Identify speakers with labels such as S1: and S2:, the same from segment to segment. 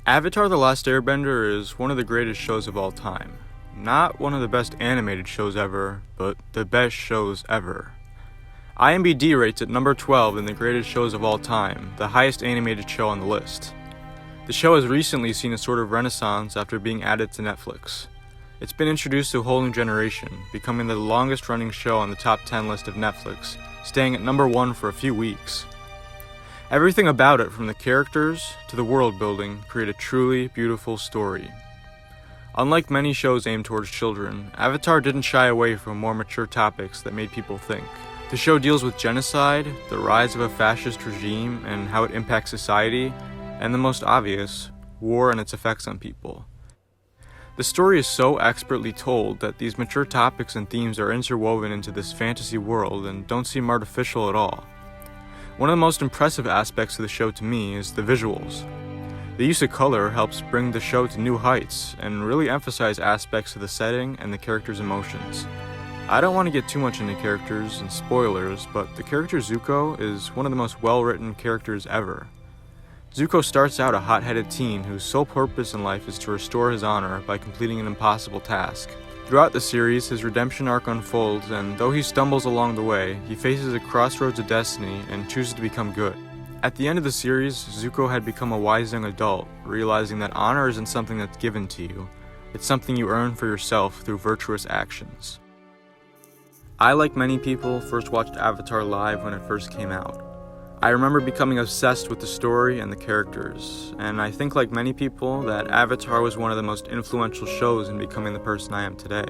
S1: Avatar: The Last Airbender is one of the greatest shows of all time. Not one of the best animated shows ever, but the best shows ever. IMDb rates it number 12 in the greatest shows of all time, the highest animated show on the list. The show has recently seen a sort of renaissance after being added to Netflix. It's been introduced to a whole new generation, becoming the longest running show on the top 10 list of Netflix, staying at number 1 for a few weeks. Everything about it, from the characters to the world building, create a truly beautiful story. Unlike many shows aimed towards children, Avatar didn't shy away from more mature topics that made people think. The show deals with genocide, the rise of a fascist regime and how it impacts society, and the most obvious, war and its effects on people. The story is so expertly told that these mature topics and themes are interwoven into this fantasy world and don't seem artificial at all. One of the most impressive aspects of the show to me is the visuals. The use of color helps bring the show to new heights and really emphasize aspects of the setting and the characters' emotions. I don't want to get too much into characters and spoilers, but the character Zuko is one of the most well-written characters ever. Zuko starts out a hot-headed teen whose sole purpose in life is to restore his honor by completing an impossible task. Throughout the series, his redemption arc unfolds, and though he stumbles along the way, he faces a crossroads of destiny and chooses to become good. At the end of the series, Zuko had become a wise young adult, realizing that honor isn't something that's given to you, it's something you earn for yourself through virtuous actions. I, like many people, first watched Avatar live when it first came out. I remember becoming obsessed with the story and the characters, and I think, like many people, that Avatar was one of the most influential shows in becoming the person I am today.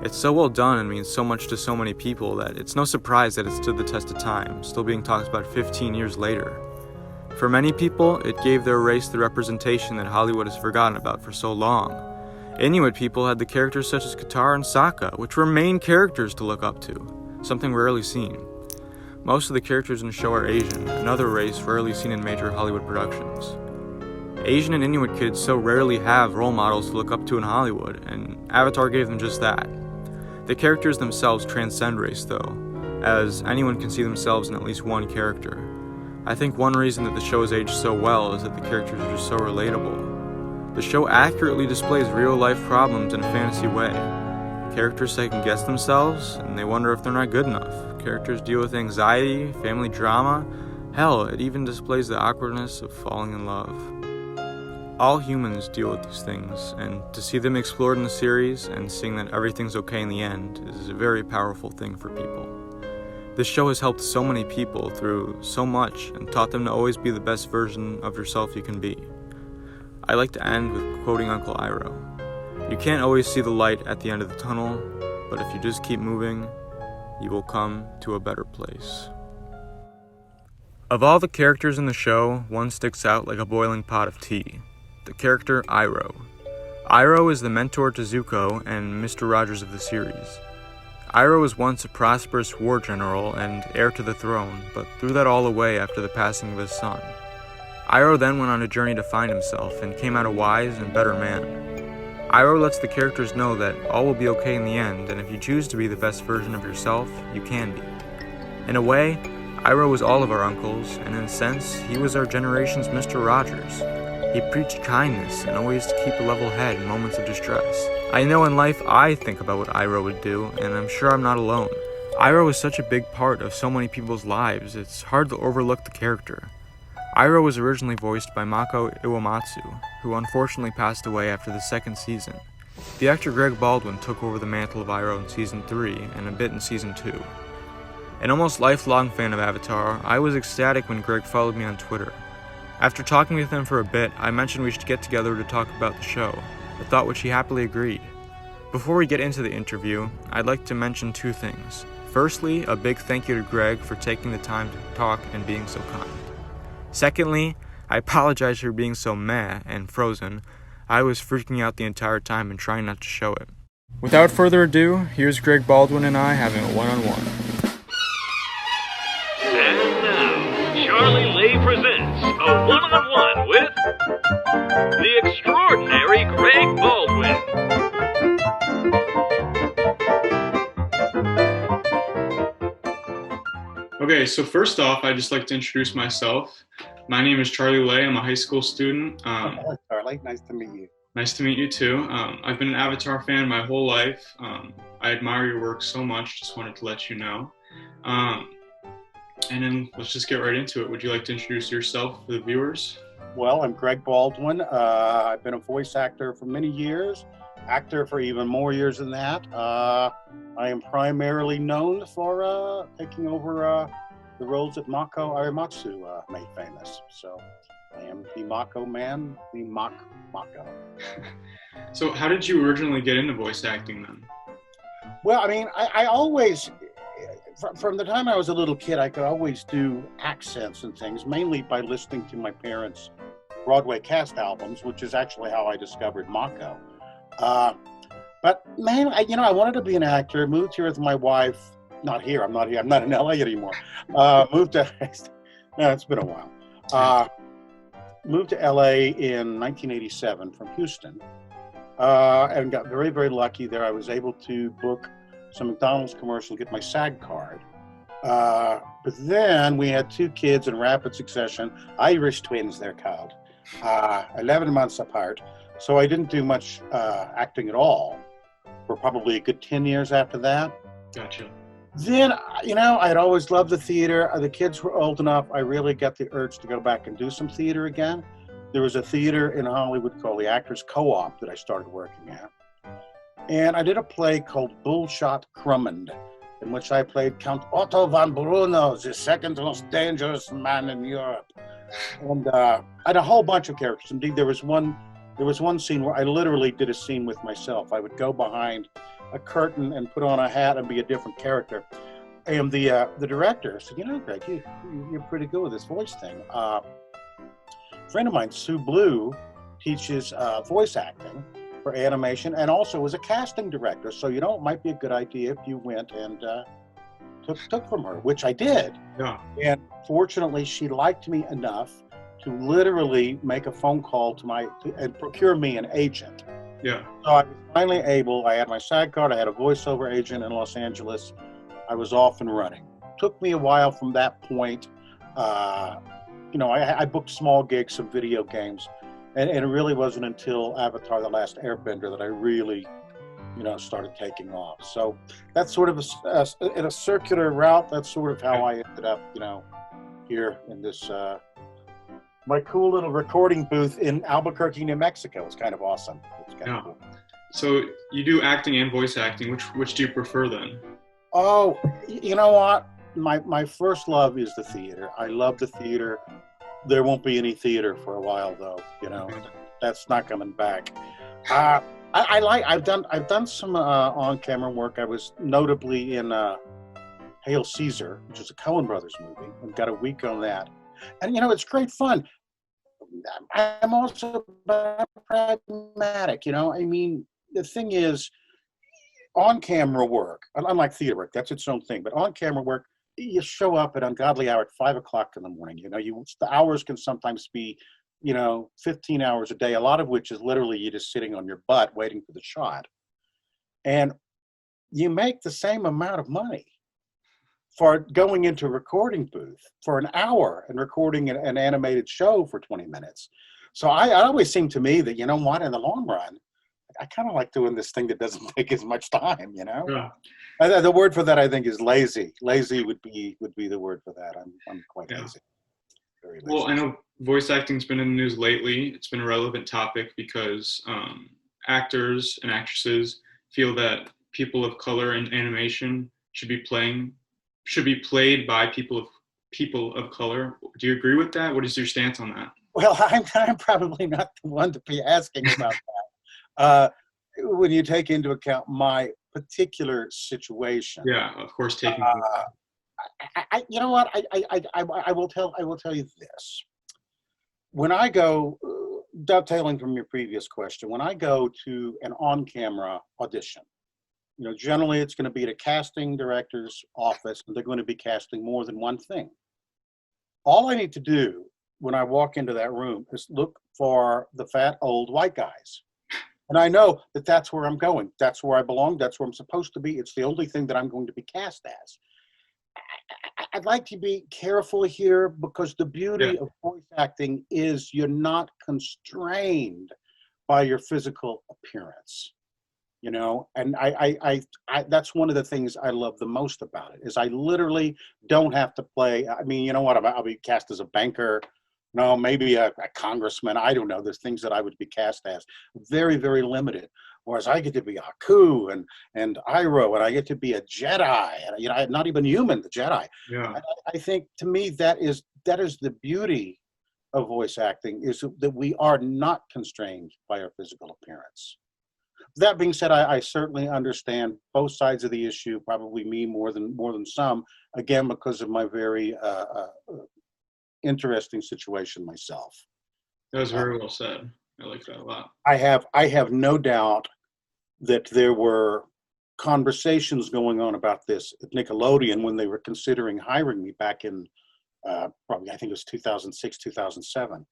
S1: It's so well done and means so much to so many people that it's no surprise that it stood the test of time, still being talked about 15 years later. For many people, it gave their race the representation that Hollywood has forgotten about for so long. Inuit people had the characters such as Katara and Sokka, which were main characters to look up to, something rarely seen. Most of the characters in the show are Asian, another race rarely seen in major Hollywood productions. Asian and Inuit kids so rarely have role models to look up to in Hollywood, and Avatar gave them just that. The characters themselves transcend race, though, as anyone can see themselves in at least one character. I think one reason that the show has aged so well is that the characters are just so relatable. The show accurately displays real-life problems in a fantasy way. Characters second-guess themselves, and they wonder if they're not good enough. Characters deal with anxiety, family drama. Hell, it even displays the awkwardness of falling in love. All humans deal with these things, and to see them explored in the series and seeing that everything's okay in the end is a very powerful thing for people. This show has helped so many people through so much and taught them to always be the best version of yourself you can be. I like to end with quoting Uncle Iroh. You can't always see the light at the end of the tunnel, but if you just keep moving, you will come to a better place. Of all the characters in the show, one sticks out like a boiling pot of tea. The character Iroh. Iroh is the mentor to Zuko and Mr. Rogers of the series. Iroh was once a prosperous war general and heir to the throne, but threw that all away after the passing of his son. Iroh then went on a journey to find himself and came out a wise and better man. Iroh lets the characters know that all will be okay in the end, and if you choose to be the best version of yourself, you can be. In a way, Iroh was all of our uncles, and in a sense, he was our generation's Mr. Rogers. He preached kindness and always to keep a level head in moments of distress. I know in life I think about what Iroh would do, and I'm sure I'm not alone. Iroh is such a big part of so many people's lives, it's hard to overlook the character. Iroh was originally voiced by Mako Iwamatsu, who unfortunately passed away after the second season. The actor Greg Baldwin took over the mantle of Iroh in Season 3 and a bit in Season 2. An almost lifelong fan of Avatar, I was ecstatic when Greg followed me on Twitter. After talking with him for a bit, I mentioned we should get together to talk about the show, a thought which he happily agreed. Before we get into the interview, I'd like to mention two things. Firstly, a big thank you to Greg for taking the time to talk and being so kind. Secondly, I apologize for being so meh and frozen. I was freaking out the entire time and trying not to show it. Without further ado, here's Greg Baldwin and I having a one-on-one.
S2: And now, Charlie Lay presents a one-on-one with the extraordinary Greg Baldwin.
S1: Okay, so first off, I'd just like to introduce myself. My name is Charlie Lay. I'm a high school student.
S3: Hello, Charlie. Nice to meet you.
S1: Nice to meet you too. I've been an Avatar fan my whole life. I admire your work so much. Just wanted to let you know. Um, and then let's just get right into it. Would you like to introduce yourself for the viewers?
S3: Well, I'm Greg Baldwin. I've been a voice actor for many years, actor for even more years than that. I am primarily known for taking over the roles that Mako Arimatsu made famous. So I am the Mako man, the Mako.
S1: So how did you originally get into voice acting then?
S3: Well, I mean, I always, from the time I was a little kid, I could always do accents and things, mainly by listening to my parents' Broadway cast albums, which is actually how I discovered Mako. But man, I wanted to be an actor. Moved here with my wife. Not here. I'm not in LA anymore. Moved to. No, it's been a while. Moved to LA in 1987 from Houston, and got very, very lucky there. I was able to book some McDonald's commercial, get my SAG card. But then we had two kids in rapid succession, Irish twins they're called, 11 months apart. So I didn't do much acting at all for probably a good 10 years after that.
S1: Gotcha.
S3: Then, I had always loved the theater. The kids were old enough. I really got the urge to go back and do some theater again. There was a theater in Hollywood called the Actors Co-op that I started working at. And I did a play called Bullshot Crummond, in which I played Count Otto von Bruno, the second most dangerous man in Europe. And I had a whole bunch of characters. Indeed, there was one scene where I literally did a scene with myself. I would go behind a curtain and put on a hat and be a different character. And the director said, Greg, you're pretty good with this voice thing. A friend of mine, Sue Blue, teaches voice acting for animation and also was a casting director. So, it might be a good idea if you went and took from her, which I did.
S1: Yeah.
S3: And fortunately, she liked me enough to literally make a phone call and procure me an agent.
S1: Yeah.
S3: So I was finally able, I had my SAG card, I had a voiceover agent in Los Angeles. I was off and running. Took me a while from that point. I booked small gigs, some video games, and it really wasn't until Avatar: The Last Airbender that I really, started taking off. So that's sort of in a circular route, that's sort of how I ended up, here in this, my cool little recording booth in Albuquerque, New Mexico. It's kind of awesome. It's kind of cool.
S1: So you do acting and voice acting. Which do you prefer then?
S3: Oh, you know what? My first love is the theater. I love the theater. There won't be any theater for a while, though. That's not coming back. I've done some on-camera work. I was notably in Hail Caesar, which is a Coen Brothers movie, and got a week on that. And, it's great fun. I'm also pragmatic, the thing is, on-camera work, unlike theater work, that's its own thing, but on-camera work, you show up at ungodly hour at 5 o'clock in the morning. The hours can sometimes be, 15 hours a day, a lot of which is literally you just sitting on your butt waiting for the shot. And you make the same amount of money for going into a recording booth for an hour and recording an animated show for 20 minutes. So I always seem to me that, in the long run, I kind of like doing this thing that doesn't take as much time,
S1: Yeah.
S3: The word for that, I think, is lazy. Lazy would be the word for that. I'm quite lazy. Very lazy.
S1: Well, I know voice acting's been in the news lately. It's been a relevant topic because actors and actresses feel that people of color in animation should be played by people of color. Do you agree with that? What is your stance on that?
S3: Well, I'm probably not the one to be asking about that. When you take into account my particular situation.
S1: Yeah, of course, taking.
S3: You know what? I will tell you this. When I go, dovetailing from your previous question, when I go to an on-camera audition, generally it's going to be at a casting director's office, and they're going to be casting more than one thing. All I need to do when I walk into that room is look for the fat old white guys. And I know that that's where I'm going. That's where I belong. That's where I'm supposed to be. It's the only thing that I'm going to be cast as. I'd like to be careful here because the beauty
S1: Yeah.
S3: of voice acting is you're not constrained by your physical appearance. You know, and that's one of the things I love the most about it is I literally don't have to play. I mean, you know what? I'll be cast as a banker, no, maybe a congressman. I don't know. There's things that I would be cast as. Very, very limited. Whereas I get to be Aku and Iroh, and I get to be a Jedi, and you know, I'm not even human, the Jedi.
S1: Yeah.
S3: And I think to me that is the beauty of voice acting is that we are not constrained by our physical appearance. That being said, I certainly understand both sides of the issue. Probably me more than some. Again, because of my very interesting situation myself.
S1: That was very well said. I like that a lot.
S3: I have no doubt that there were conversations going on about this at Nickelodeon when they were considering hiring me back in probably I think it was 2006, 2007.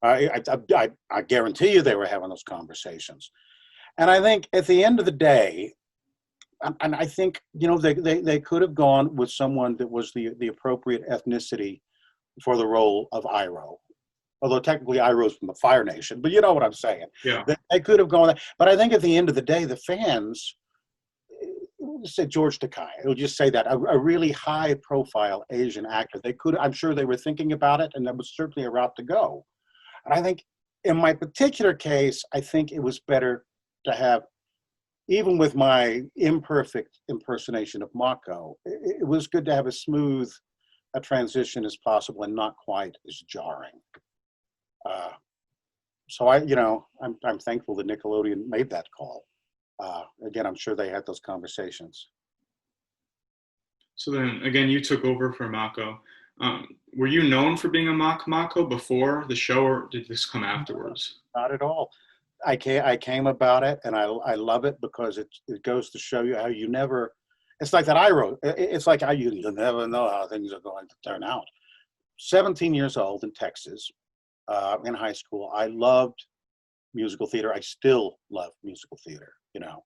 S3: I guarantee you they were having those conversations. And I think at the end of the day, and I think, you know, they could have gone with someone that was the appropriate ethnicity for the role of Iroh. Although technically Iroh's from the Fire Nation, but you know what I'm saying.
S1: Yeah.
S3: They could have gone that. But I think at the end of the day, the fans said George Takei. It would just say that a really high profile Asian actor. They could, I'm sure they were thinking about it, and that was certainly a route to go. And I think in my particular case, I think it was better to have, even with my imperfect impersonation of Mako, it was good to have as smooth a transition as possible and not quite as jarring. So I'm thankful that Nickelodeon made that call. Again, I'm sure they had those conversations.
S1: So then again, you took over for Mako. Were you known for being a Mako before the show, or did this come afterwards?
S3: Not at all. I came about it, and I love it because it goes to show you how you never. It's like that Iroh. It's like how you never know how things are going to turn out. 17 years old in Texas, in high school, I loved musical theater. I still love musical theater. You know,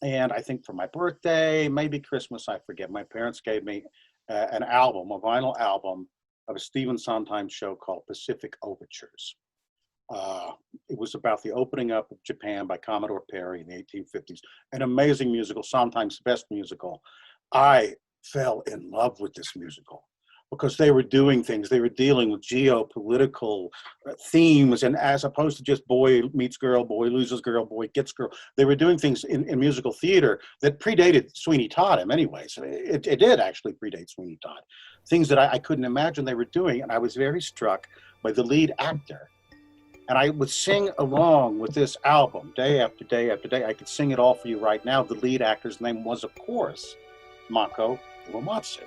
S3: and I think for my birthday, maybe Christmas, I forget. My parents gave me an album, a vinyl album of a Stephen Sondheim show called Pacific Overtures. It was about the opening up of Japan by Commodore Perry in the 1850s. An amazing musical, Sondheim's best musical. I fell in love with this musical because they were doing things. They were dealing with geopolitical themes, and as opposed to just boy meets girl, boy loses girl, boy gets girl, they were doing things in musical theater that predated Sweeney Todd in many ways. It did actually predate Sweeney Todd. Things that I couldn't imagine they were doing, and I was very struck by the lead actor. And I would sing along with this album day after day after day. I could sing it all for you right now. The lead actor's name was, of course, Mako Uematsu.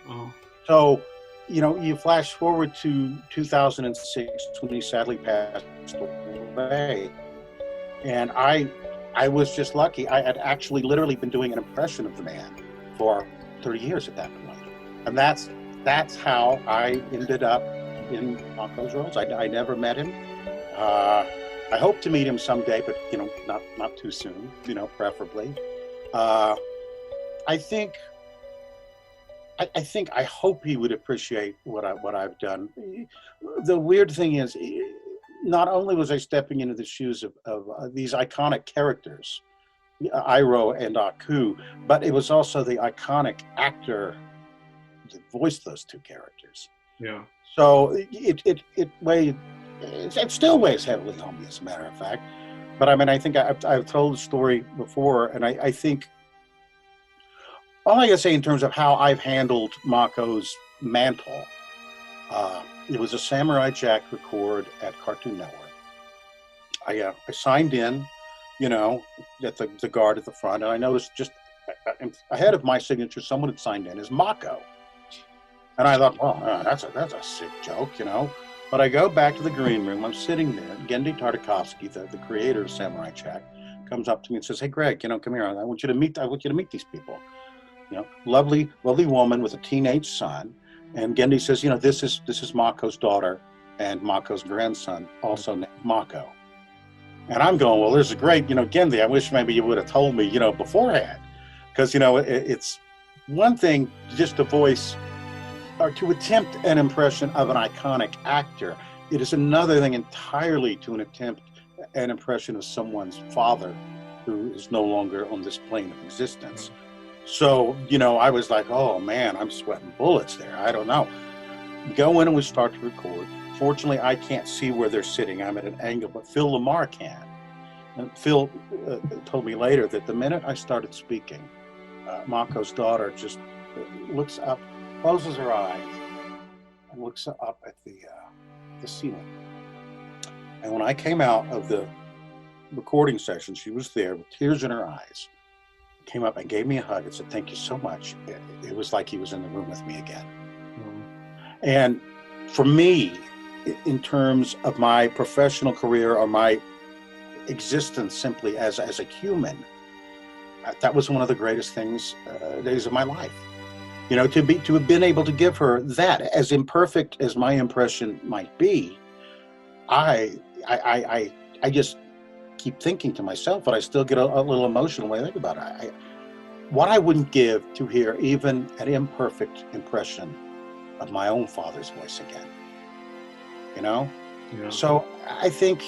S1: Oh.
S3: So, you know, you flash forward to 2006 when he sadly passed away. And I was just lucky. I had actually literally been doing an impression of the man for 30 years at that point. And that's how I ended up in Mako's roles. I never met him. I hope to meet him someday, but you know, not too soon. You know, preferably. I hope he would appreciate what I've done. The weird thing is, not only was I stepping into the shoes of these iconic characters, Iroh and Aku, but it was also the iconic actor that voiced those two characters.
S1: Yeah.
S3: So it weighed. It still weighs heavily on me, as a matter of fact. But I mean, I think I've told the story before, and I think all I gotta say in terms of how I've handled Mako's mantle, it was a Samurai Jack record at Cartoon Network. I signed in, you know, at the guard at the front, and I noticed just ahead of my signature, someone had signed in as Mako. And I thought, well, that's a sick joke, you know. But I go back to the green room. I'm sitting there. Gendy Tartakovsky, the creator of Samurai Jack, comes up to me and says, "Hey, Greg, you know, come here. I want you to meet these people. You know, lovely woman with a teenage son." And Gendy says, "You know, this is Mako's daughter and Mako's grandson, also named Mako." And I'm going, "Well, this is great. You know, Gendy, I wish maybe you would have told me, you know, beforehand, because you know it's." one thing just to voice or to attempt an impression of an iconic actor. It is another thing entirely to attempt an impression of someone's father who is no longer on this plane of existence. So, I was like, oh man, I'm sweating bullets there. I don't know. Go in and we start to record. Fortunately, I can't see where they're sitting. I'm at an angle, but Phil Lamar can. And Phil told me later that the minute I started speaking, Mako's daughter just looks up, closes her eyes, and looks up at the ceiling. And when I came out of the recording session, she was there with tears in her eyes, came up and gave me a hug and said, "Thank you so much." It was like he was in the room with me again. And for me, in terms of my professional career or my existence simply as a human, that was one of the greatest days of my life. To have been able to give her that, as imperfect as my impression might be, I just keep thinking to myself, but I still get a little emotional when I think about it. What I wouldn't give to hear even an imperfect impression of my own father's voice again. Yeah. So I think,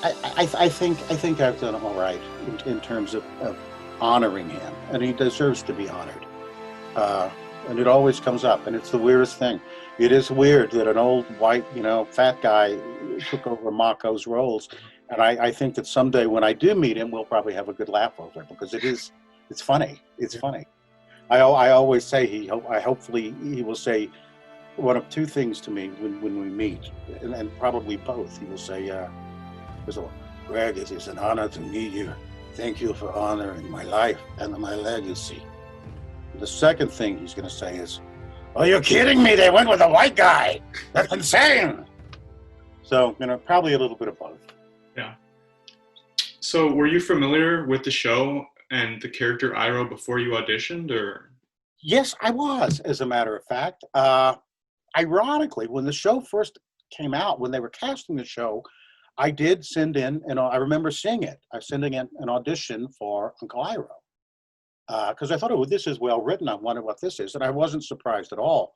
S3: I think I've done all right in terms of honoring him, and he deserves to be honored. And it always comes up, and it's the weirdest thing. It is weird that an old white, fat guy took over Mako's roles, and I think that someday when I do meet him, we'll probably have a good laugh over it because it's funny. It's funny. I always say hopefully he will say one of two things to me when we meet, and probably both. He will say, "Greg, it is an honor to meet you. Thank you for honoring my life and my legacy." The second thing he's going to say is, "Are you kidding me? They went with a white guy. That's insane." So, probably a little bit of both.
S1: Yeah. So were you familiar with the show and the character Iroh before you auditioned, or?
S3: Yes, I was, as a matter of fact. Ironically, when the show first came out, when they were casting the show, I did send in, and I remember seeing it. I was sending in an audition for Uncle Iroh because I thought, this is well written. I wonder what this is. And I wasn't surprised at all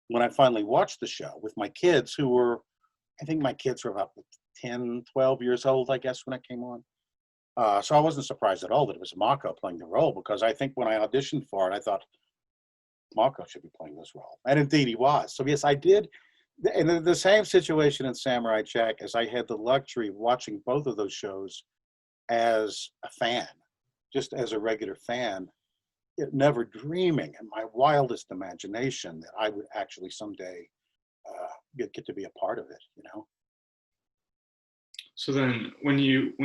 S3: when I finally watched the show with my kids I think my kids were about 10, 12 years old, I guess, when it came on. So I wasn't surprised at all that it was Mako playing the role, because I think when I auditioned for it, I thought Mako should be playing this role. And indeed he was. So yes, I did. And the same situation in Samurai Jack, as I had the luxury of watching both of those shows as a fan, just as a regular fan, never dreaming in my wildest imagination that I would actually someday get to be a part of it,
S1: So then, when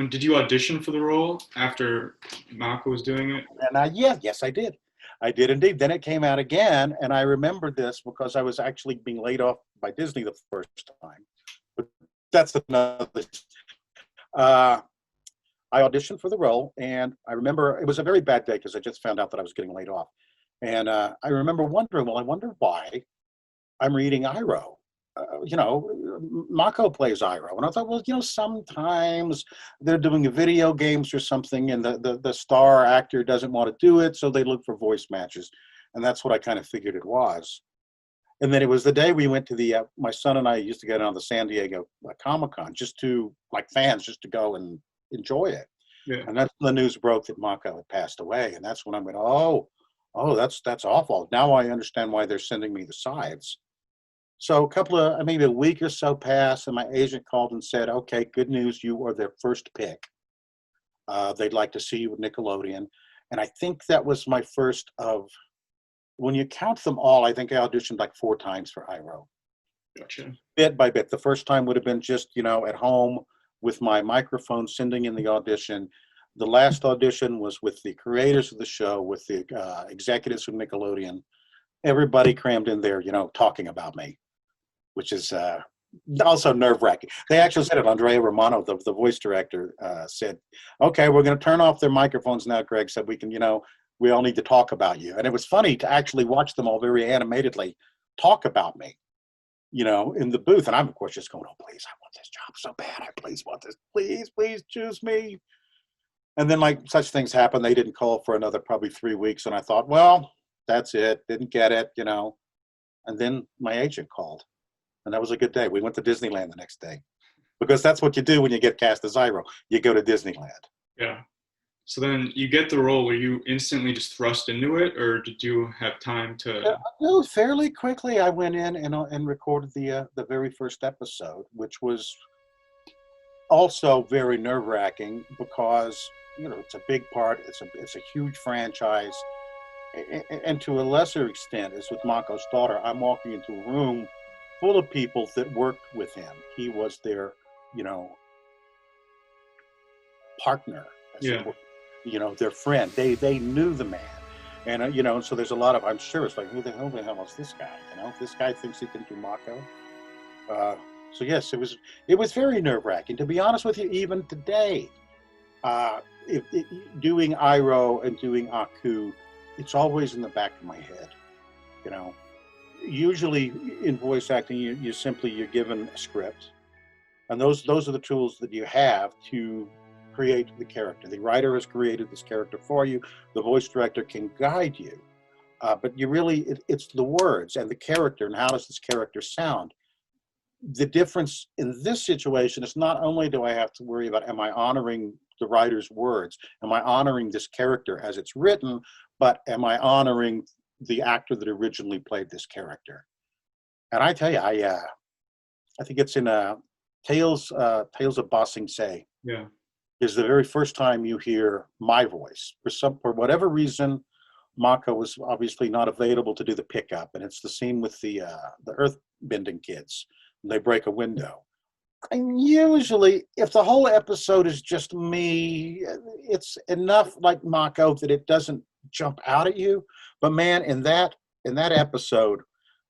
S1: did you audition for the role after Mako was doing it?
S3: And yes, I did. I did indeed. Then it came out again, and I remembered this because I was actually being laid off by Disney the first time. But that's another. I auditioned for the role, and I remember it was a very bad day because I just found out that I was getting laid off. And I remember wondering, I wonder why I'm reading Iroh. Mako plays Iroh. And I thought, sometimes they're doing video games or something, and the star actor doesn't want to do it, so they look for voice matches. And that's what I kind of figured it was. And then it was the day we went to my son and I used to get on the San Diego Comic-Con fans, just to go and enjoy it.
S1: Yeah.
S3: And that's when the news broke that Mako had passed away. And that's when I went, oh, that's awful. Now I understand why they're sending me the sides. So maybe a week or so passed, and my agent called and said, "Okay, good news, you are their first pick. They'd like to see you with Nickelodeon." And I think that was my first when you count them all, I think I auditioned like 4 times for Iroh.
S1: Gotcha.
S3: Bit by bit. The first time would have been just, at home with my microphone sending in the audition. The last audition was with the creators of the show, with the executives from Nickelodeon. Everybody crammed in there, talking about me, which is also nerve-wracking. They actually said it. Andrea Romano, the voice director, said, "Okay, we're going to turn off their microphones now, Greg, so we can, we all need to talk about you." And it was funny to actually watch them all very animatedly talk about me, in the booth. And I'm, of course, just going, "Oh, please, I want this job so bad. I please want this. Please choose me." And then like such things happen. They didn't call for another probably 3 weeks. And I thought, well, that's it. Didn't get it, you know. And then my agent called. And that was a good day. We went to Disneyland the next day. Because that's what you do when you get cast as Iroh. You go to Disneyland.
S1: Yeah. So then you get the role. Were you instantly just thrust into it, or did you have time
S3: Yeah,
S1: to?
S3: no, fairly quickly I went in and recorded the very first episode, which was also very nerve-wracking because you know it's a big part. It's a huge franchise, and to a lesser extent, as with Mako's daughter, I'm walking into a room full of people that worked with him. He was their, you know, partner, as it
S1: Yeah.
S3: were, you know, their friend. They knew the man, and you know, so there's a lot of, I'm sure it's like, who the hell was this guy? You know, if this guy thinks he can do Mako. Uh, so yes, it was very nerve wracking. To be honest with you, even today, if doing Iroh and doing Aku, it's always in the back of my head. You know, usually in voice acting, you simply you're given a script, and those are the tools that you have to create the character. The writer has created this character for you. The voice director can guide you, but you really it's the words and the character and how does this character sound. The difference in this situation is not only do I have to worry about am I honoring the writer's words, am I honoring this character as it's written, but am I honoring the actor that originally played this character? And I tell you, I think it's in Tales of Ba Sing Se
S1: Yeah.
S3: is the very first time you hear my voice. For whatever reason, Mako was obviously not available to do the pickup, and it's the scene with the earth bending kids. They break a window. And usually, if the whole episode is just me, it's enough like Mako that it doesn't jump out at you. But man, in that episode,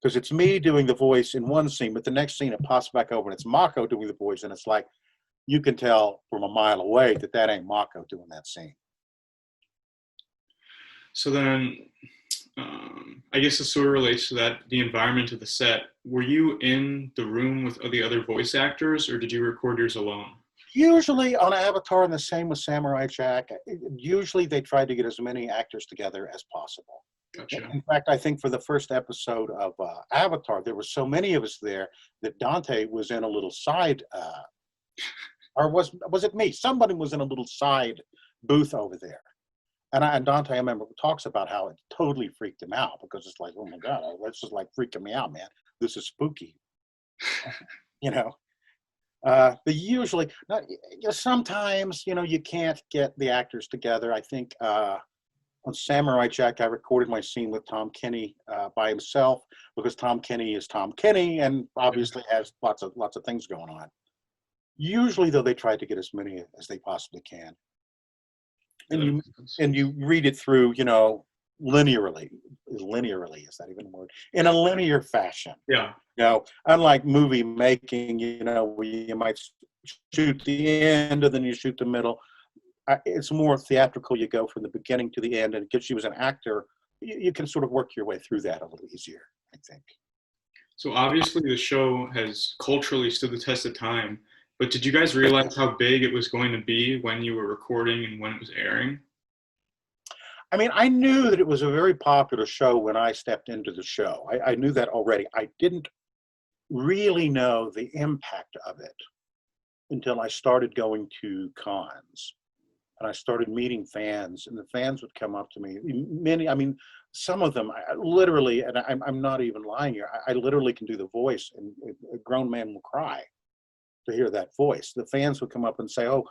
S3: because it's me doing the voice in one scene, but the next scene it pops back over and it's Mako doing the voice, and it's like you can tell from a mile away that that ain't Mako doing that scene.
S1: So then, I guess this sort of relates to that, the environment of the set. Were you in the room with the other voice actors, or did you record yours alone?
S3: Usually on Avatar, and the same with Samurai Jack, usually they try to get as many actors together as possible.
S1: Gotcha.
S3: In fact, I think for the first episode of Avatar, there were so many of us there that Dante was in a little side, or was it me? Somebody was in a little side booth over there. And Dante, I remember, talks about how it totally freaked him out because it's like, oh my God, that's just like freaking me out, man. This is spooky, you know. But usually, not, you know, sometimes, you know, you can't get the actors together. I think on Samurai Jack, I recorded my scene with Tom Kenny by himself because Tom Kenny is Tom Kenny and obviously has lots of things going on. Usually, though, they try to get as many as they possibly can. And you read it through, you know, linearly. Linearly, is that even a word? In a linear fashion.
S1: Yeah.
S3: You know, unlike movie making, you know, where you might shoot the end and then you shoot the middle. It's more theatrical. You go from the beginning to the end, and it gives you as an actor, you can sort of work your way through that a little easier, I think.
S1: So obviously the show has culturally stood the test of time, but did you guys realize how big it was going to be when you were recording and when it was airing?
S3: I mean, I knew that it was a very popular show when I stepped into the show. I knew that already. I didn't really know the impact of it until I started going to cons and I started meeting fans, and the fans would come up to me. Many, I mean, some of them I literally, and I'm not even lying here, I literally can do the voice, and a grown man will cry to hear that voice. The fans would come up and say, oh,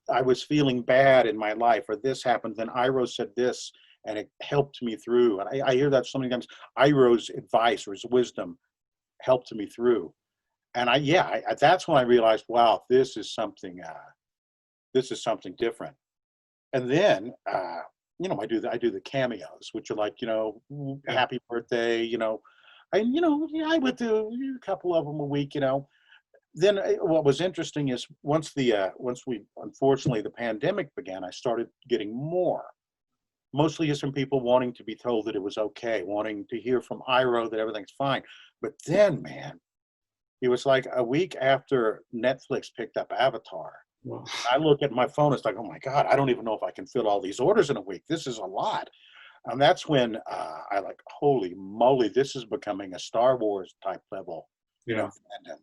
S3: I was feeling bad in my life, or this happened, then Iroh said this, and it helped me through. And I hear that so many times. Iroh's advice or his wisdom helped me through. And that's when I realized, wow, this is something different. And then, you know, I do the cameos, which are like, you know, happy birthday, you know, I would do a couple of them a week, you know. Then what was interesting is once unfortunately the pandemic began, I started getting more, mostly just from people wanting to be told that it was okay, wanting to hear from Iroh that everything's fine. But then, man, it was like a week after Netflix picked up Avatar,
S1: Well,
S3: I look at my phone, it's like, oh my God, I don't even know if I can fill all these orders in a week. This is a lot. And that's when I like, holy moly, this is becoming a Star Wars type level,
S1: yeah.
S3: fandom.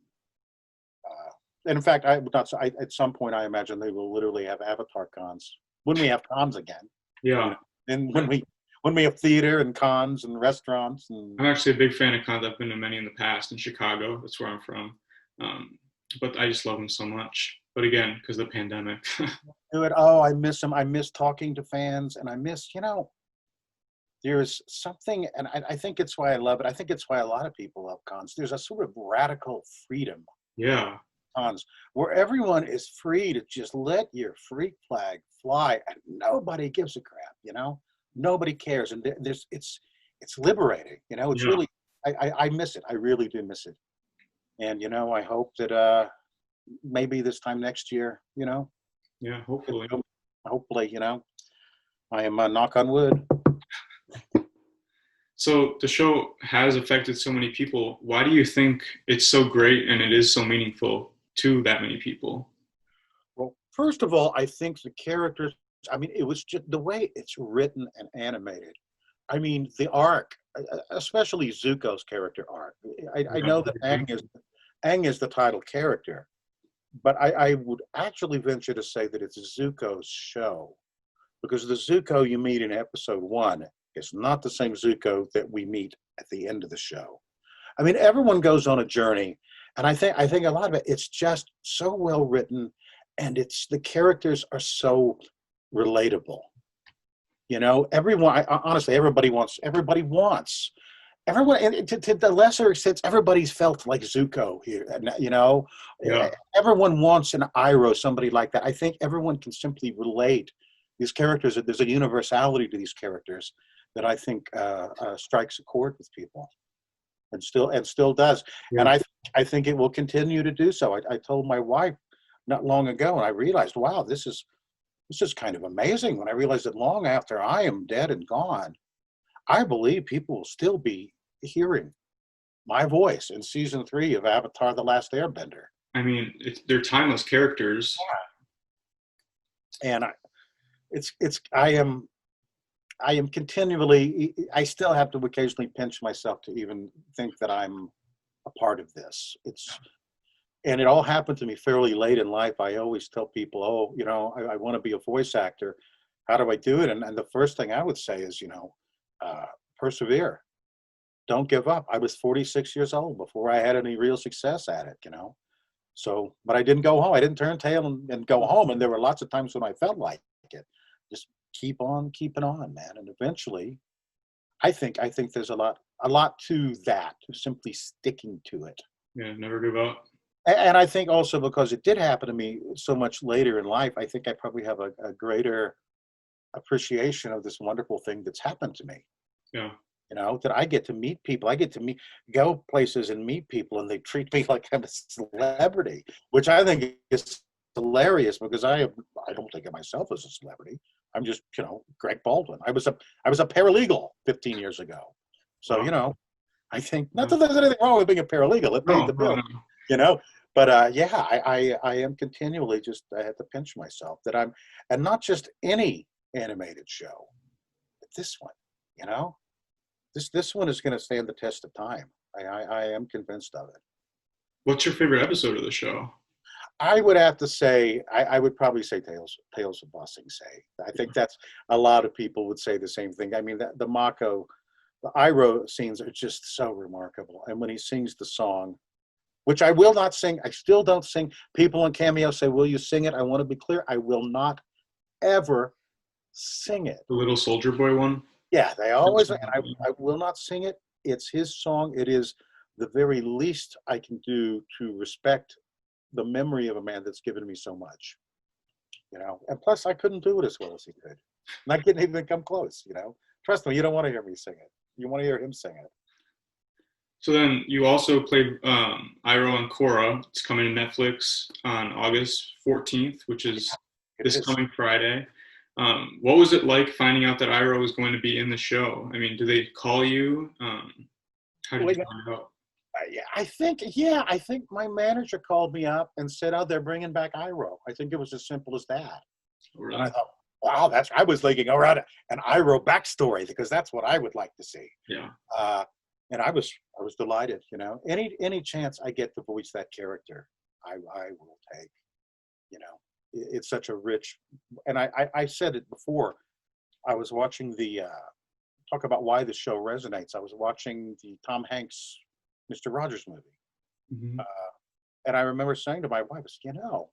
S3: And in fact, I would not. At some point, I imagine they will literally have Avatar cons when we have cons again.
S1: Yeah.
S3: And when we have theater and cons and restaurants and.
S1: I'm actually a big fan of cons. I've been to many in the past in Chicago. That's where I'm from. But I just love them so much. But again, because of the pandemic.
S3: Do it. Oh, I miss them. I miss talking to fans, and I miss, there's something, and I think it's why I love it. I think it's why a lot of people love cons. There's a sort of radical freedom
S1: Yeah.
S3: cons where everyone is free to just let your freak flag fly, and nobody gives a crap. Nobody cares, and it's liberating. It's
S1: Yeah.
S3: really. I miss it. I really do miss it, and I hope that maybe this time next year,
S1: Yeah. Hopefully.
S3: hopefully, I am knock on wood.
S1: So the show has affected so many people. Why do you think it's so great and it is so meaningful to that many people?
S3: Well, first of all, I think the characters, I mean, it was just the way it's written and animated. I mean, the arc, especially Zuko's character arc. I know that Aang is the title character, but I would actually venture to say that it's Zuko's show, because the Zuko you meet in episode 1 is not the same Zuko that we meet at the end of the show. I mean, everyone goes on a journey, and I think a lot of it's just so well written, and the characters are so relatable. Everyone, honestly, everybody wants, everyone, and to the lesser extent, everybody's felt like Zuko here.
S1: Yeah.
S3: Everyone wants an Iroh, somebody like that. I think everyone can simply relate these characters. There's a universality to these characters that I think strikes a chord with people, and still does.
S1: Yeah.
S3: And I think it will continue to do so. I told my wife not long ago, and I realized, wow, this is kind of amazing. When I realized that long after I am dead and gone, I believe people will still be hearing my voice in season 3 of Avatar: The Last Airbender.
S1: I mean, they're timeless characters.
S3: And I am continually, I still have to occasionally pinch myself to even think that I'm a part of this. And it all happened to me fairly late in life. I always tell people, oh, I want to be a voice actor. How do I do it? And the first thing I would say is, persevere. Don't give up. I was 46 years old before I had any real success at it, So, but I didn't go home. I didn't turn tail and go home. And there were lots of times when I felt like it. Just keep on keeping on, man. And eventually, I think there's a lot to that, to simply sticking to it.
S1: Yeah, never give up.
S3: And I think also because it did happen to me so much later in life, I think I probably have a greater appreciation of this wonderful thing that's happened to me.
S1: Yeah.
S3: That I get to meet people. I get to go places and meet people, and they treat me like I'm a celebrity, which I think is hilarious, because I don't think of myself as a celebrity. I'm just, Greg Baldwin. I was a paralegal 15 years ago. So,
S1: Wow.
S3: I think not that there's anything wrong with being a paralegal. It paid the bill,
S1: No.
S3: But I am continually I have to pinch myself that and not just any animated show, but this one, this one is going to stand the test of time. I am convinced of it.
S1: What's your favorite episode of the show?
S3: I would have to say, I would probably say Tales of Ba Sing Se. I think that's, a lot of people would say the same thing. I mean, the Iroh scenes are just so remarkable. And when he sings the song, which I will not sing, I still don't sing. People on Cameo say, will you sing it? I want to be clear, I will not ever sing it.
S1: The Little Soldier Boy one?
S3: Yeah, they always, and I will not sing it. It's his song. It is the very least I can do to respect the memory of a man that's given me so much. And plus I couldn't do it as well as he could. And I couldn't even come close, Trust me, you don't want to hear me sing it. You want to hear him sing it.
S1: So then you also played Iroh and Korra. It's coming to Netflix on August 14th, which is coming Friday. What was it like finding out that Iroh was going to be in the show? I mean, do they call you? How did you find out?
S3: I think my manager called me up and said, "Oh, they're bringing back Iroh." I think it was as simple as that.
S4: Really?
S3: And I thought, wow, I was thinking around an Iroh backstory because that's what I would like to see.
S4: Yeah.
S3: And I was delighted. You know, any chance I get to voice that character, I will take. You know, it's such a rich, and I said it before. I was watching the talk about why the show resonates. I was watching the Tom Hanks Mr. Rogers movie,
S4: Hmm.
S3: and I remember saying to my wife, "You know,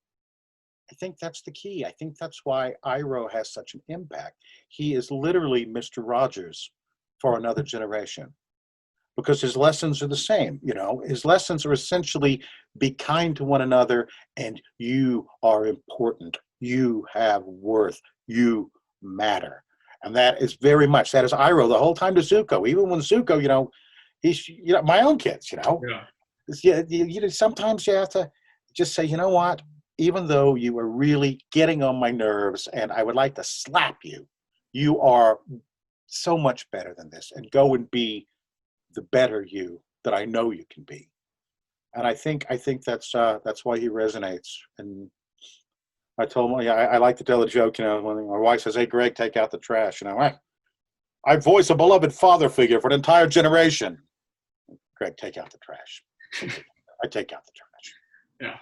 S3: I think that's the key. I think that's why Iroh has such an impact. He is literally Mr. Rogers for another generation." Because his lessons are the same. You know, his lessons are essentially be kind to one another, and you are important. You have worth. You matter, and that is very much that is Iroh the whole time to Zuko. Even when Zuko, you know, he's my own kids. You know,
S4: Yeah.
S3: sometimes you have to just say, you know what? Even though you are really getting on my nerves, and I would like to slap you, you are so much better than this, and go and be the better you that I know you can be. And I think that's why he resonates. And I told him, yeah, I like to tell a joke, you know, when my wife says, "Hey, Greg, take out the trash," you know, I voice a beloved father figure for an entire generation. Greg, take out the trash. I take out the trash.
S4: Yeah.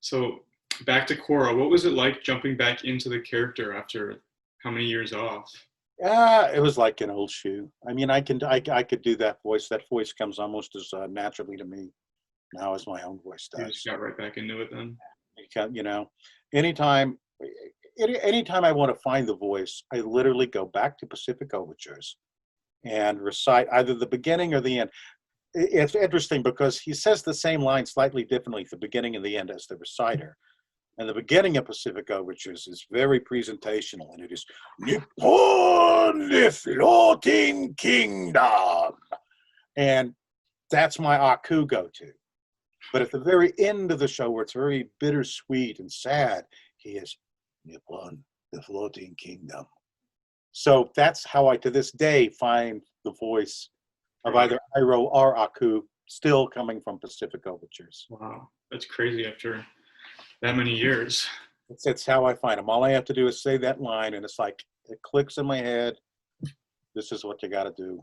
S4: So back to Korra, what was it like jumping back into the character after how many years off?
S3: It was like an old shoe. I mean, I could do that voice. That voice comes almost as naturally to me now as my own voice
S4: You just
S3: does.
S4: got right back into it then?
S3: You know, anytime, anytime I want to find the voice, I literally go back to Pacific Overtures and recite either the beginning or the end. It's interesting because he says the same line slightly differently at the beginning and the end as the reciter. And the beginning of Pacific Overtures is very presentational, and it is Nippon, the floating kingdom. And that's my Aku go-to. But at the very end of the show, where it's very bittersweet and sad, he is Nippon, the floating kingdom. So that's how I, to this day, find the voice of either Iroh or Aku still coming from Pacific Overtures.
S4: Wow, that's crazy after that many years.
S3: It's how I find them. All I have to do is say that line, and it's like it clicks in my head. This is what you got to do.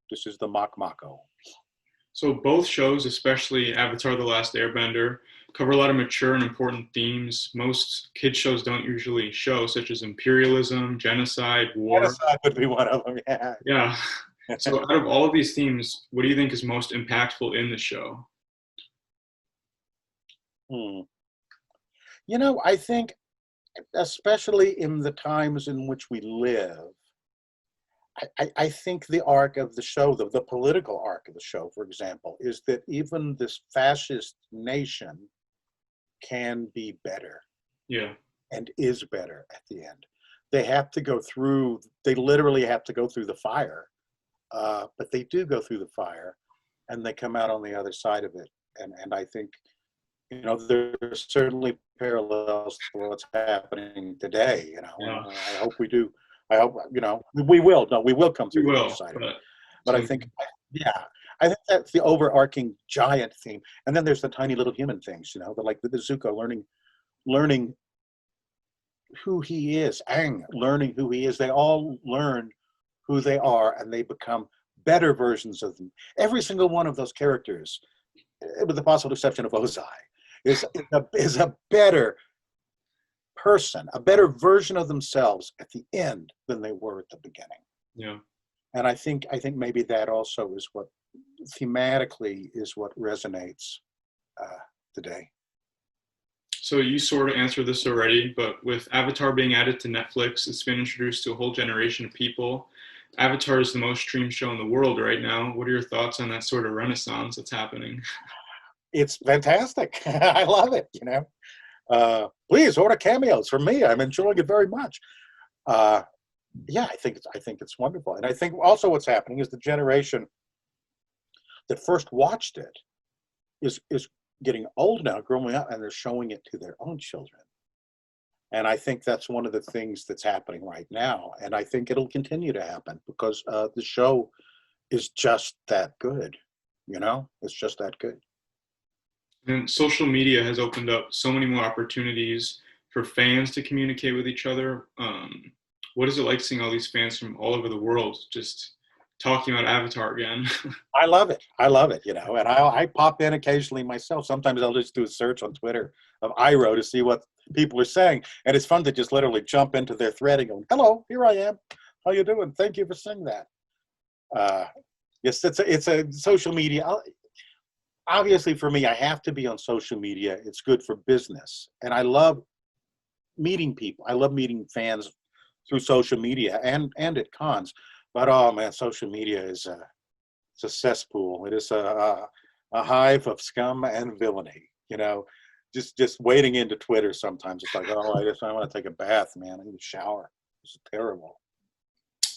S3: This is the Mako.
S4: So both shows, especially Avatar: The Last Airbender, cover a lot of mature and important themes most kids shows don't usually show, such as imperialism, genocide, war.
S3: Genocide would be one of them. Yeah.
S4: Yeah. So out of all of these themes, what do you think is most impactful in the show?
S3: You know, I think, especially in the times in which we live, I think the arc of the show, the political arc of the show, for example, is that even this fascist nation can be better.
S4: Yeah.
S3: And is better at the end. They literally have to go through the fire, but they do go through the fire, and they come out on the other side of it. And I think, you know, there's certainly parallels to what's happening today, you know.
S4: Yeah.
S3: I hope we do. I hope, you know, we will. No, we will come through
S4: We
S3: the
S4: will,
S3: other side of it. But I think, I think that's the overarching giant theme. And then there's the tiny little human things, you know, like the Zuko learning who he is, Aang learning who he is. They all learn who they are, and they become better versions of them. Every single one of those characters, with the possible exception of Ozai, is a better person, a better version of themselves at the end than they were at the beginning.
S4: Yeah.
S3: And I think maybe that also is what thematically is what resonates today.
S4: So you sort of answered this already, but with Avatar being added to Netflix, it's been introduced to a whole generation of people. Avatar is the most streamed show in the world right now. What are your thoughts on that sort of renaissance that's happening?
S3: It's fantastic. I love it, you know. Please order cameos from me. I'm enjoying it very much. Yeah, I think it's wonderful. And I think also what's happening is the generation that first watched it is getting old now, growing up, and they're showing it to their own children. And I think that's one of the things that's happening right now. And I think it'll continue to happen because the show is just that good. It's just that good.
S4: And social media has opened up so many more opportunities for fans to communicate with each other. What is it like seeing all these fans from all over the world just talking about Avatar again?
S3: I love it. I love it, and I pop in occasionally myself. Sometimes I'll just do a search on Twitter of Iroh to see what people are saying. And it's fun to just literally jump into their thread and go, hello, here I am. How you doing? Thank you for saying that. Yes, it's a social media. Obviously, for me, I have to be on social media. It's good for business. And I love meeting people. I love meeting fans through social media and at cons. But, oh, man, social media is it's a cesspool. It is a hive of scum and villainy, Just wading into Twitter sometimes. It's like, oh, I want to take a bath, man. I need a shower. It's terrible.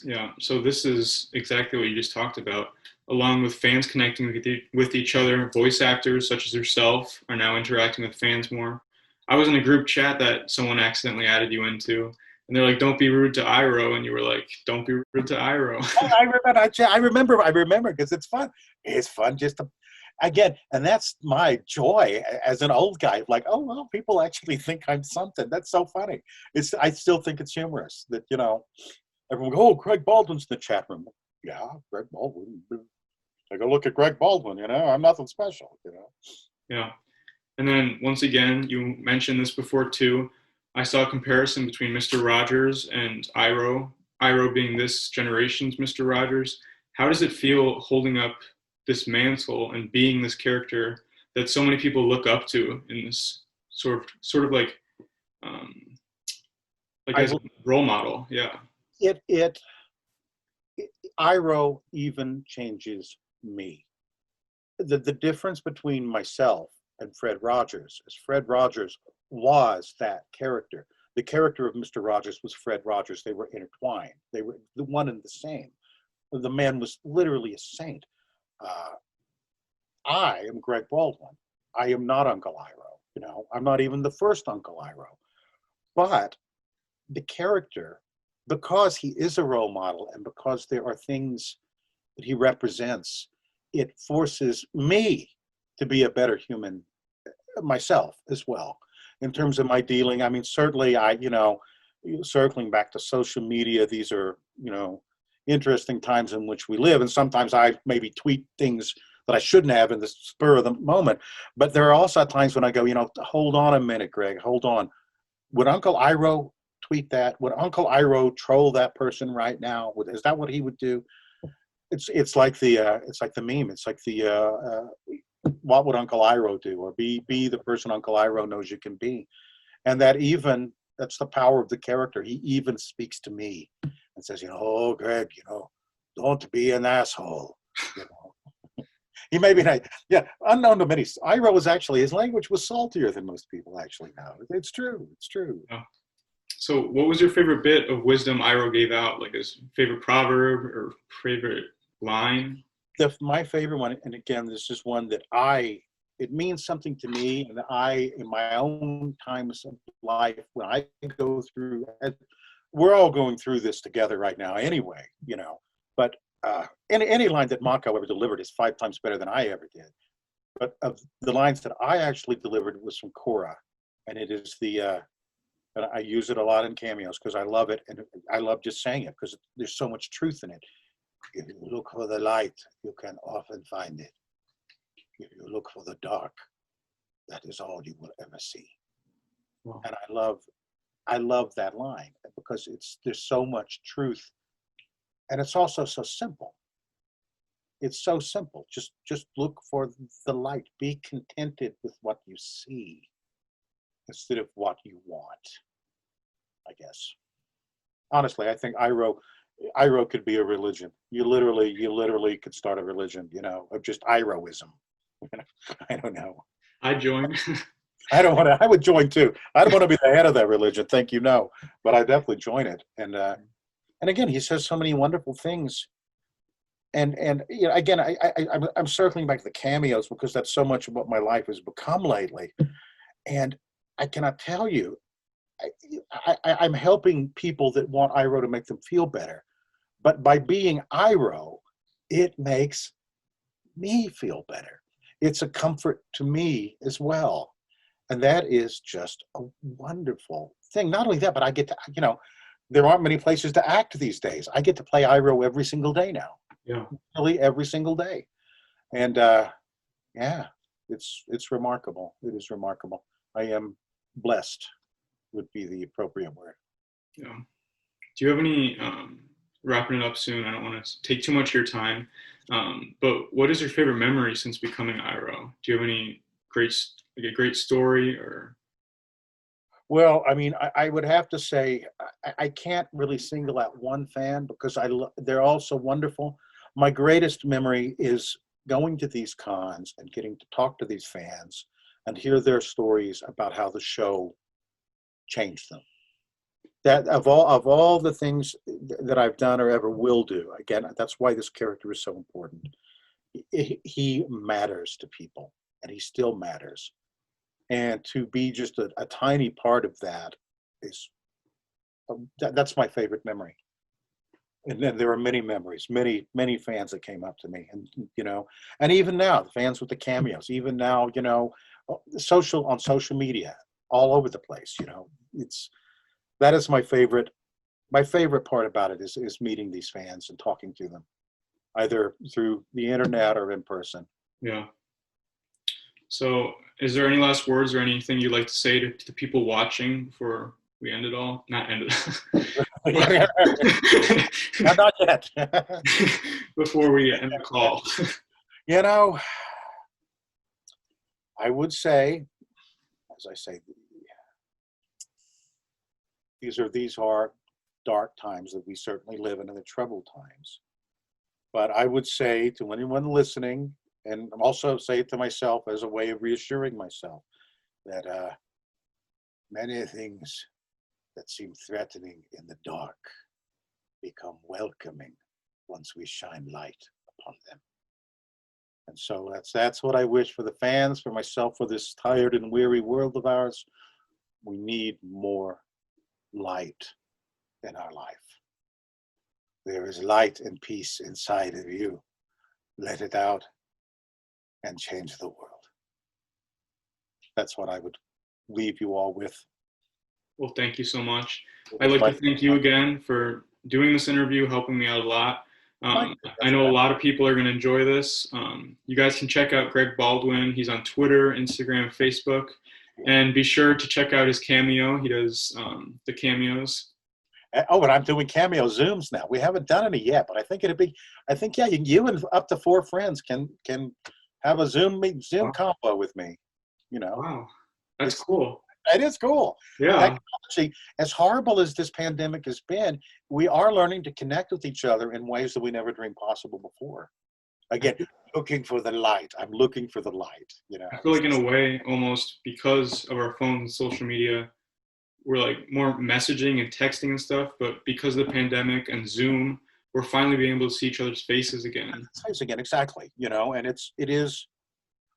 S4: Yeah, so this is exactly what you just talked about. Along with fans connecting with each other, voice actors such as yourself are now interacting with fans more. I was in a group chat that someone accidentally added you into, and they're like, "Don't be rude to Iroh," and you were like, "Don't be rude to Iroh."
S3: I remember because it's fun. It's fun just to, again, and that's my joy as an old guy. Like, oh well, people actually think I'm something. That's so funny. I still think it's humorous that everyone go, oh, Greg Baldwin's in the chat room. Yeah, Greg Baldwin. Take a look at Greg Baldwin. I'm nothing special.
S4: Yeah. And then once again, you mentioned this before too. I saw a comparison between Mr. Rogers and Iroh. Iroh being this generation's Mr. Rogers. How does it feel holding up this mantle and being this character that so many people look up to in this sort of like as a role model? Yeah.
S3: Iroh even changes me. The difference between myself and Fred Rogers is Fred Rogers was that character. The character of Mr. Rogers was Fred Rogers. They were intertwined. They were the one and the same. The man was literally a saint. I am Greg Baldwin. I am not Uncle Iroh. I'm not even the first Uncle Iroh. But the character, because he is a role model and because there are things that he represents, it forces me to be a better human myself as well in terms of my dealing. I mean, certainly circling back to social media, these are, interesting times in which we live. And sometimes I maybe tweet things that I shouldn't have in the spur of the moment. But there are also times when I go, hold on a minute, Greg, hold on. Would Uncle Iroh tweet that? Would Uncle Iroh troll that person right now? Is that what he would do? It's like the meme. It's like the what would Uncle Iroh do? Or be the person Uncle Iroh knows you can be. And that's the power of the character. He even speaks to me and says, oh, Greg, don't be an asshole. He may be unknown to many. Iroh was actually, his language was saltier than most people actually know. It's true. Yeah.
S4: So what was your favorite bit of wisdom Iroh gave out? Like his favorite proverb or favorite line?
S3: My favorite one, and again, this is one that it means something to me, and in my own times of life, when I go through, we're all going through this together right now anyway, but any line that Mako ever delivered is 5 times better than I ever did. But of the lines that I actually delivered was from Korra, and it is and I use it a lot in cameos because I love it, and I love just saying it because there's so much truth in it. If you look for the light, you can often find it. If you look for the dark, that is all you will ever see. Wow. And I love that line because there's so much truth, and it's also so simple. It's so simple. Just look for the light. Be contented with what you see instead of what you want, I guess. Honestly, I think Iroh could be a religion. You literally could start a religion, of just Irohism. I don't know.
S4: I join.
S3: I would join too. I don't want to be the head of that religion. Thank you, no. But I definitely join it. And again, he says so many wonderful things. And again, I'm circling back to the cameos because that's so much of what my life has become lately. And I cannot tell you, I'm helping people that want Iroh to make them feel better. But by being Iroh, it makes me feel better. It's a comfort to me as well. And that is just a wonderful thing. Not only that, but I get to, there aren't many places to act these days. I get to play Iroh every single day now,
S4: Yeah.
S3: really every single day. And yeah, it's remarkable. It is remarkable. I am blessed would be the appropriate word.
S4: Yeah. Do you have any, wrapping it up soon, I don't want to take too much of your time, but what is your favorite memory since becoming Iroh? Do you have any like a great story or?
S3: Well, I mean, I would have to say I can't really single out one fan because they're all so wonderful. My greatest memory is going to these cons and getting to talk to these fans and hear their stories about how the show changed them. That of all the things that I've done or ever will do, again, that's why this character is so important. He matters to people, and he still matters. And to be just a tiny part of that is that's my favorite memory. And then there are many memories, many fans that came up to me, and and even now, the fans with the cameos, even now, on social media, all over the place. That is my favorite. My favorite part about it is meeting these fans and talking to them, either through the internet or in person.
S4: Yeah. So is there any last words or anything you'd like to say to the people watching before we end it all? Not end it.
S3: Not yet.
S4: Before we end the call.
S3: I would say, as I say, these are dark times that we certainly live in, and the troubled times. But I would say to anyone listening, and also say it to myself as a way of reassuring myself, that many things that seem threatening in the dark become welcoming once we shine light upon them. And so that's what I wish for the fans, for myself, for this tired and weary world of ours. We need more light in our life. There is light and peace inside of you. Let it out and change the world. That's what I would leave you all with.
S4: Well, thank you so much. I'd like to thank you again for doing this interview, helping me out a lot. I know a lot of people are going to enjoy this. You guys can check out Greg Baldwin. He's on Twitter, Instagram, Facebook. And be sure to check out his cameo. He does the cameos.
S3: Oh, and I'm doing cameo Zooms now. We haven't done any yet, but I think yeah, you and up to 4 friends can have a Zoom combo with me.
S4: Wow, that's cool.
S3: It is cool.
S4: Yeah.
S3: Technology, as horrible as this pandemic has been, we are learning to connect with each other in ways that we never dreamed possible before. Again, looking for the light. I'm looking for the light.
S4: I feel like in a way, almost because of our phones and social media, we're like more messaging and texting and stuff. But because of the pandemic and Zoom, we're finally being able to see each other's faces again.
S3: Exactly. And it is.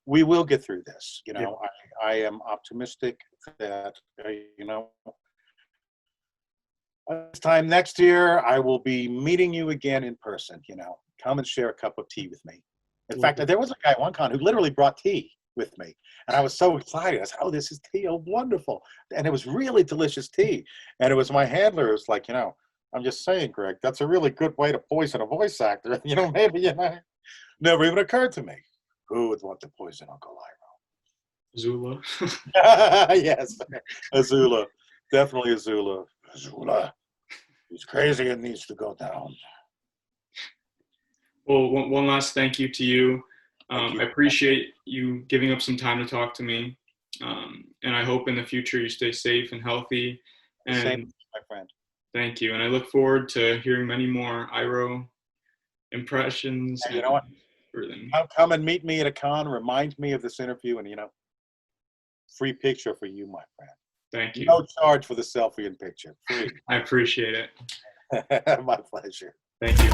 S3: We will get through this.
S4: Yeah.
S3: I am optimistic that this time next year I will be meeting you again in person. Come and share a cup of tea with me. In fact, there was a guy at one con who literally brought tea with me, and I was so excited. I said, "Oh, this is tea! Oh, wonderful!" And it was really delicious tea. And it was my handler. It was like, I'm just saying, Greg, that's a really good way to poison a voice actor. Maybe never even occurred to me. Who would want to poison Uncle Iroh?
S4: Zula.
S3: Yes, Azula. Definitely Azula. Azula. He's crazy and needs to go down.
S4: Well, one last thank you to you. I appreciate you giving up some time to talk to me. And I hope in the future you stay safe and healthy. And
S3: same, my friend.
S4: Thank you. And I look forward to hearing many more Iroh impressions.
S3: Hey, you know what?
S4: Everything.
S3: Come and meet me at a con. Remind me of this interview, and free picture for you, my friend.
S4: Thank you.
S3: No charge for the selfie and picture. Free.
S4: I appreciate it.
S3: My pleasure.
S4: Thank you.